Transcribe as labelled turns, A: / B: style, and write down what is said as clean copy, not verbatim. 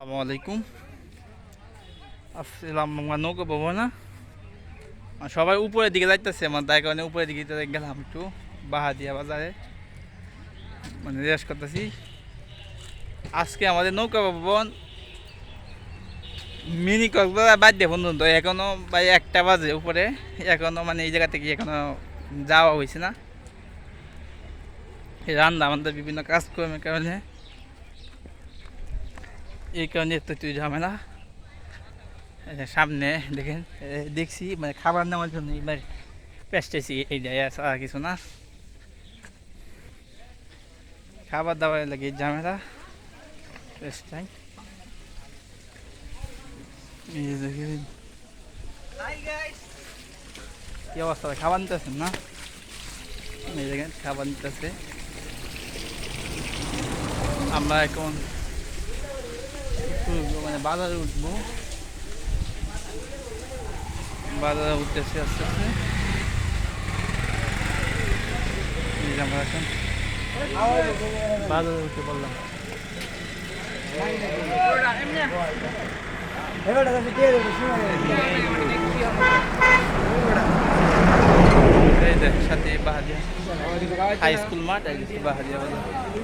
A: আসসালামু আলাইকুম। আসছিলাম আমার নৌকা পাবো না, সবাই উপরের দিকে যাইতেছে, আমার তাই কারণে উপরের দিকে গেলাম একটু বাহাদিয়া বাজারে, মানে রেস্ট করতেছি। আজকে আমাদের নৌকা ভবন মিনি কক্সবাজার বাদ দিয়ে পর্যন্ত এখনো ভাই 1টা বাজে উপরে, এখনো মানে এই জায়গা থেকে এখনো যাওয়া হয়েছে না। এই রান্না আমাদের বিভিন্ন কাজকর্মের কারণে, এই কারণে একটু ঝামেলা। সামনে দেখেন, দেখছি মানে খাবার নেওয়ার জন্য এবার পেস্টেছি, এই যায় আর কিছু না, খাবার দাবার লাগে ঝামেলা পেস্টাই। এই যে দেখেন কি অবস্থা, খাবার নিতেছেন না? এই দেখেন খাবার নিতেছে। আমরা এখন মানে বাজারে উঠবো, বাজারে উঠতেছি আস্তে আস্তে। এই যে আমরা এখন বাজারে উঠতে পারলাম। এই যে সাথে বাহাদিয়া হাই স্কুল মাঠ, বাহাদিয়া বাজার।